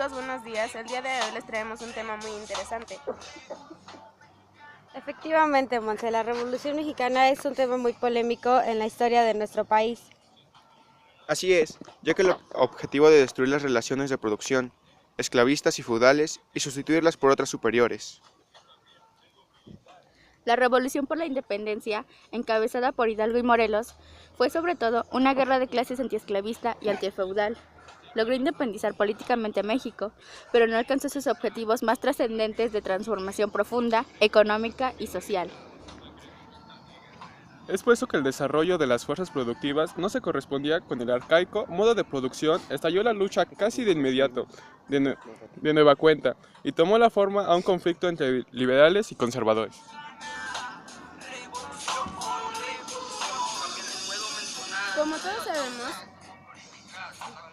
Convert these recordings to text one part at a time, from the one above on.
todos, buenos días. El día de hoy les traemos un tema muy interesante. Efectivamente, Monse, la Revolución Mexicana es un tema muy polémico en la historia de nuestro país. Así es, ya que el objetivo de destruir las relaciones de producción, esclavistas y feudales, y sustituirlas por otras superiores. La Revolución por la Independencia, encabezada por Hidalgo y Morelos, fue sobre todo una guerra de clases antiesclavista y antifeudal. Logró independizar políticamente a México, pero no alcanzó sus objetivos más trascendentes de transformación profunda, económica y social. Es por eso que el desarrollo de las fuerzas productivas no se correspondía con el arcaico modo de producción. Estalló la lucha casi de inmediato, de nueva cuenta, y tomó la forma a un conflicto entre liberales y conservadores.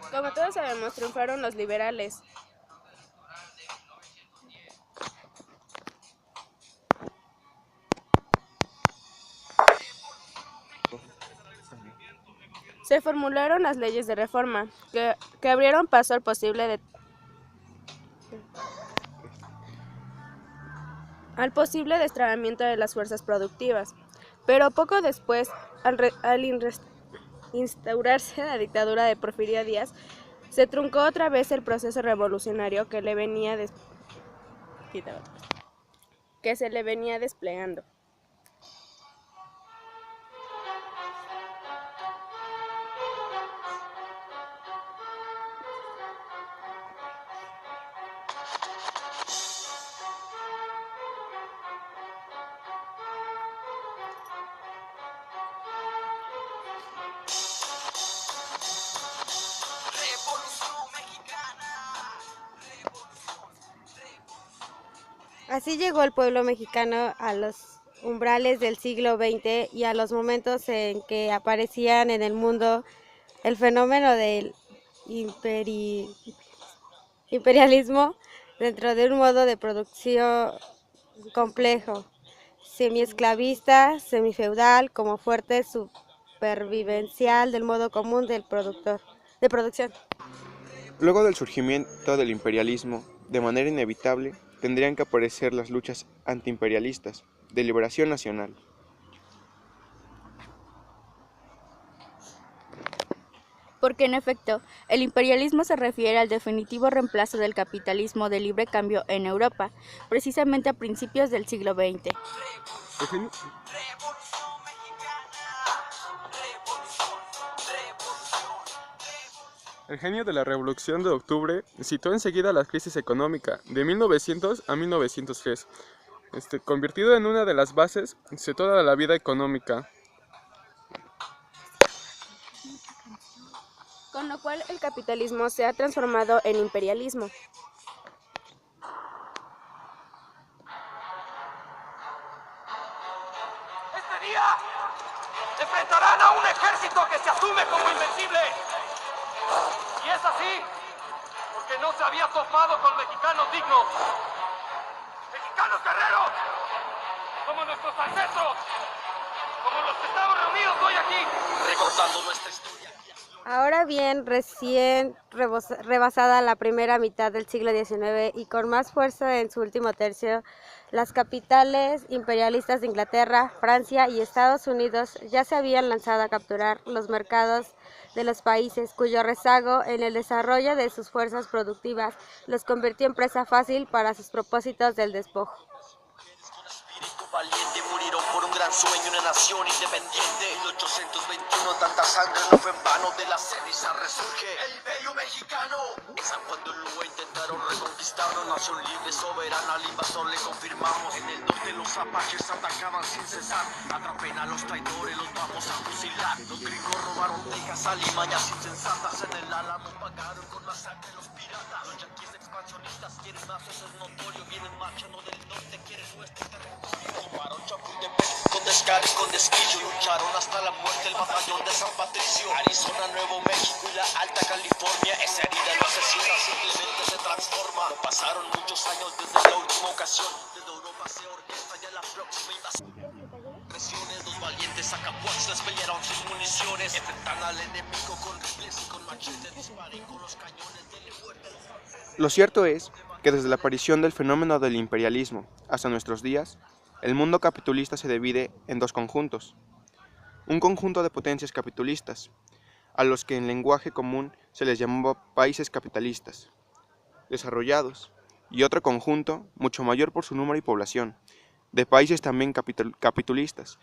Como todos sabemos, triunfaron los liberales. Se formularon las leyes de reforma, que abrieron paso al posible destrabamiento de las fuerzas productivas. Pero poco después, al instaurarse la dictadura de Porfirio Díaz, se truncó otra vez el proceso revolucionario que se le venía desplegando. Así llegó el pueblo mexicano a los umbrales del siglo XX y a los momentos en que aparecían en el mundo el fenómeno del imperialismo dentro de un modo de producción complejo, semiesclavista, semifeudal, como fuerte supervivencial del modo común de producción. Luego del surgimiento del imperialismo, de manera inevitable, tendrían que aparecer las luchas antiimperialistas, de liberación nacional. Porque en efecto, el imperialismo se refiere al definitivo reemplazo del capitalismo de libre cambio en Europa, precisamente a principios del siglo XX. El genio de la Revolución de Octubre citó enseguida la crisis económica de 1900 a 1903, convertido en una de las bases de toda la vida económica. Con lo cual el capitalismo se ha transformado en imperialismo. Este día enfrentarán a un ejército que se asume como invencible. Y es así porque no se había topado con mexicanos dignos. Mexicanos guerreros, como nuestros ancestros, como los que estamos reunidos hoy aquí, recordando nuestra historia. Ahora bien, recién rebasada la primera mitad del siglo XIX y con más fuerza en su último tercio, las capitales imperialistas de Inglaterra, Francia y Estados Unidos ya se habían lanzado a capturar los mercados de los países cuyo rezago en el desarrollo de sus fuerzas productivas los convirtió en presa fácil para sus propósitos del despojo. Valiente murieron por un gran sueño, una nación independiente. En 1821 tanta sangre no fue en vano, de la ceniza resurge el imperio mexicano. En San Juan de Ulúa intentaron reconquistarnos, nación libre, soberana, al invasor le confirmamos. En el norte los apaches atacaban sin cesar, atrapen a los traidores, los vamos a fusilar. Los gringos robaron Texas, alimañas insensatas, en el Álamo pagaron con masacre los piratas. Los yanquis expansionistas quieren más, eso es notorio, vienen marchando del norte, quieren nuestro territorio. Tomaron Chapultepec con descaro y con desquillo, lucharon hasta la muerte el batallón de San Patricio. Arizona, Nuevo México y la Alta California, esa herida no se cierra, simplemente se transforma. No pasaron muchos años desde la última ocasión, desde Europa se orquesta ya la próxima invasión. Presiones, los valientes acapuaches pelearon sin municiones, enfrentan al enemigo con rifles y con machetes, disparen con los cañones de fuerte. Lo cierto es que desde la aparición del fenómeno del imperialismo hasta nuestros días, el mundo capitalista se divide en dos conjuntos. Un conjunto de potencias capitalistas, a los que en lenguaje común se les llamaba países capitalistas, desarrollados, y otro conjunto, mucho mayor por su número y población, de países también capitalistas,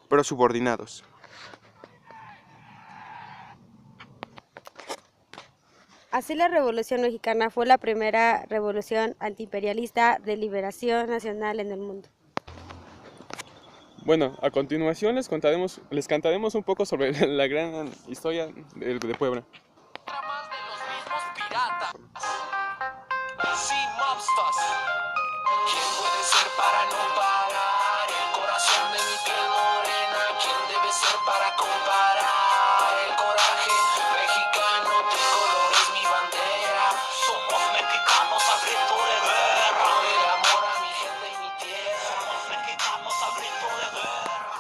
pero subordinados. Así la Revolución Mexicana fue la primera revolución antiimperialista de liberación nacional en el mundo. Bueno, a continuación les cantaremos un poco sobre la gran historia de Puebla. Tramas de los mismos piratas. Sí, mobsters. ¿Quién puede ser para no parar? El corazón de mi piel morena. ¿Quién debe ser para comparar? El coraje mexicano, tricolor es mi bandera. Somos mexicanos a grito de guerra. El amor a mi gente y mi tierra. Somos mexicanos a grito de guerra.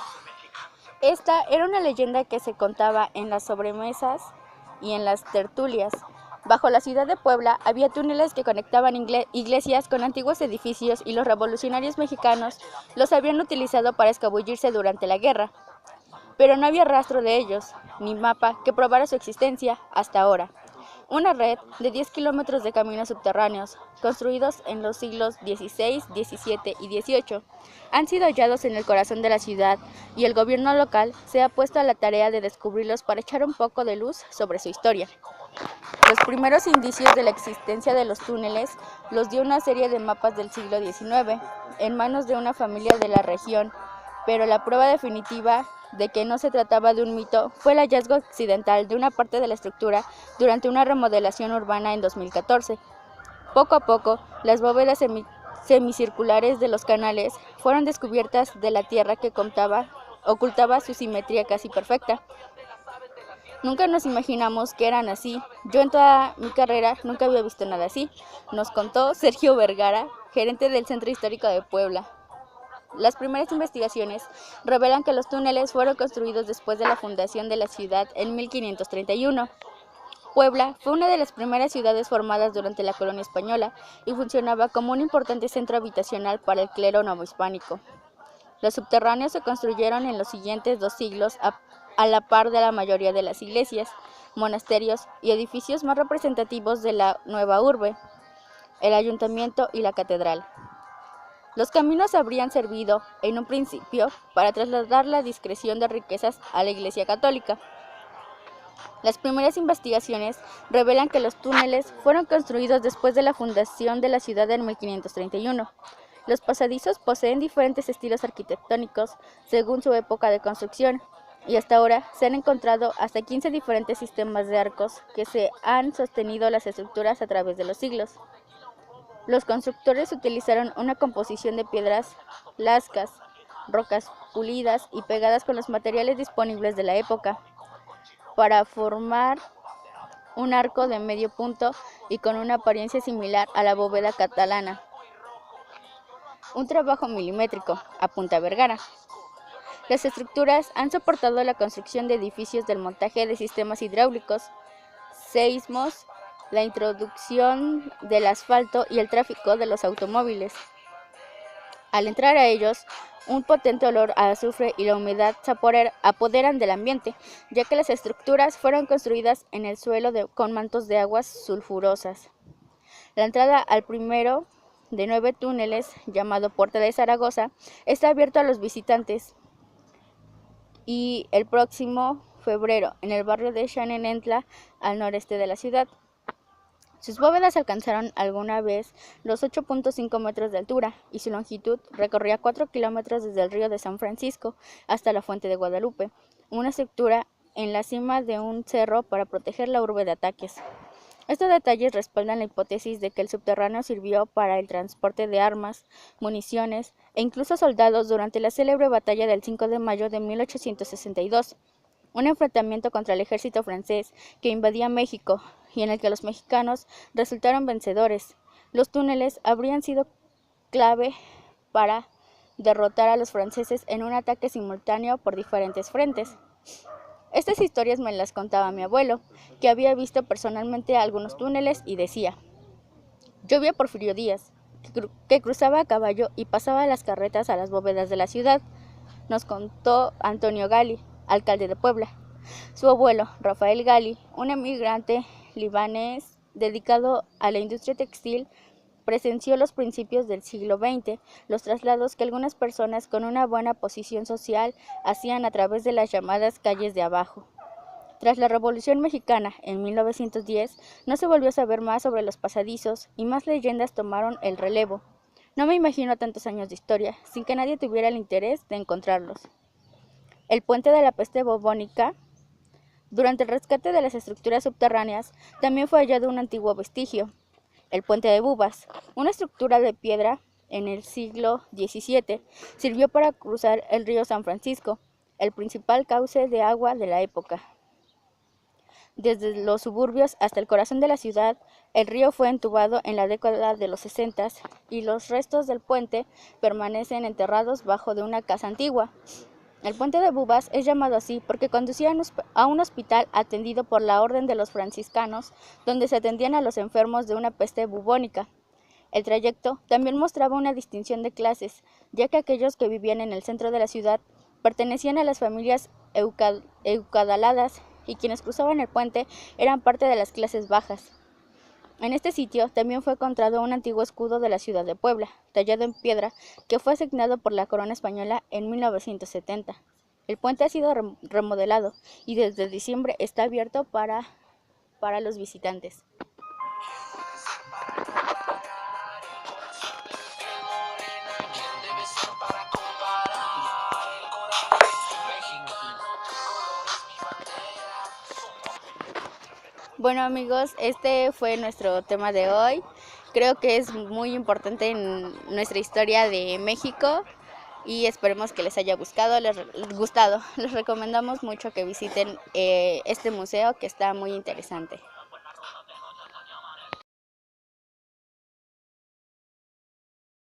Esta era una leyenda que se contaba en las sobremesas y en las tertulias. Bajo la ciudad de Puebla había túneles que conectaban iglesias con antiguos edificios y los revolucionarios mexicanos los habían utilizado para escabullirse durante la guerra. Pero no había rastro de ellos, ni mapa que probara su existencia hasta ahora. Una red de 10 kilómetros de caminos subterráneos, construidos en los siglos XVI, XVII y XVIII, han sido hallados en el corazón de la ciudad y el gobierno local se ha puesto a la tarea de descubrirlos para echar un poco de luz sobre su historia. Los primeros indicios de la existencia de los túneles los dio una serie de mapas del siglo XIX, en manos de una familia de la región, pero la prueba definitiva de que no se trataba de un mito fue el hallazgo accidental de una parte de la estructura durante una remodelación urbana en 2014. Poco a poco, las bóvedas semicirculares de los canales fueron descubiertas de la tierra que ocultaba su simetría casi perfecta. Nunca nos imaginamos que eran así. Yo en toda mi carrera nunca había visto nada así, nos contó Sergio Vergara, gerente del Centro Histórico de Puebla. Las primeras investigaciones revelan que los túneles fueron construidos después de la fundación de la ciudad en 1531. Puebla fue una de las primeras ciudades formadas durante la colonia española y funcionaba como un importante centro habitacional para el clero novohispánico. Los subterráneos se construyeron en los siguientes 2 siglos a la par de la mayoría de las iglesias, monasterios y edificios más representativos de la nueva urbe, el ayuntamiento y la catedral. Los caminos habrían servido, en un principio, para trasladar la discreción de riquezas a la Iglesia Católica. Las primeras investigaciones revelan que los túneles fueron construidos después de la fundación de la ciudad en 1531. Los pasadizos poseen diferentes estilos arquitectónicos según su época de construcción, y hasta ahora se han encontrado hasta 15 diferentes sistemas de arcos que se han sostenido las estructuras a través de los siglos. Los constructores utilizaron una composición de piedras lascas, rocas pulidas y pegadas con los materiales disponibles de la época, para formar un arco de medio punto y con una apariencia similar a la bóveda catalana. Un trabajo milimétrico, apunta Vergara. Las estructuras han soportado la construcción de edificios del montaje de sistemas hidráulicos, seísmos, la introducción del asfalto y el tráfico de los automóviles. Al entrar a ellos, un potente olor a azufre y la humedad se apoderan del ambiente, ya que las estructuras fueron construidas en el suelo con mantos de aguas sulfurosas. La entrada al primero de 9 túneles, llamado Puerta de Zaragoza, está abierto a los visitantes, y el próximo febrero en el barrio de Xanenentla, al noreste de la ciudad. Sus bóvedas alcanzaron alguna vez los 8.5 metros de altura y su longitud recorría 4 kilómetros desde el río de San Francisco hasta la Fuente de Guadalupe, una estructura en la cima de un cerro para proteger la urbe de ataques. Estos detalles respaldan la hipótesis de que el subterráneo sirvió para el transporte de armas, municiones e incluso soldados durante la célebre batalla del 5 de mayo de 1862. Un enfrentamiento contra el ejército francés que invadía México y en el que los mexicanos resultaron vencedores. Los túneles habrían sido clave para derrotar a los franceses en un ataque simultáneo por diferentes frentes. Estas historias me las contaba mi abuelo, que había visto personalmente algunos túneles y decía: yo vi a Porfirio Díaz, que cruzaba a caballo y pasaba las carretas a las bóvedas de la ciudad, nos contó Antonio Gali, alcalde de Puebla. Su abuelo, Rafael Gali, un emigrante libanés dedicado a la industria textil, presenció los principios del siglo XX, los traslados que algunas personas con una buena posición social hacían a través de las llamadas calles de abajo. Tras la Revolución Mexicana, en 1910, no se volvió a saber más sobre los pasadizos y más leyendas tomaron el relevo. No me imagino tantos años de historia sin que nadie tuviera el interés de encontrarlos. El puente de la peste bubónica. Durante el rescate de las estructuras subterráneas, también fue hallado un antiguo vestigio, el puente de Bubas, una estructura de piedra en el siglo XVII, sirvió para cruzar el río San Francisco, el principal cauce de agua de la época. Desde los suburbios hasta el corazón de la ciudad, el río fue entubado en la década de los 60 y los restos del puente permanecen enterrados bajo de una casa antigua. El puente de Bubas es llamado así porque conducía a un hospital atendido por la orden de los franciscanos, donde se atendían a los enfermos de una peste bubónica. El trayecto también mostraba una distinción de clases, ya que aquellos que vivían en el centro de la ciudad pertenecían a las familias eucadaladas y quienes cruzaban el puente eran parte de las clases bajas. En este sitio también fue encontrado un antiguo escudo de la ciudad de Puebla, tallado en piedra, que fue asignado por la corona española en 1970. El puente ha sido remodelado y desde diciembre está abierto para los visitantes. Bueno amigos, este fue nuestro tema de hoy. Creo que es muy importante en nuestra historia de México y esperemos que les haya gustado. Les recomendamos mucho que visiten este museo que está muy interesante.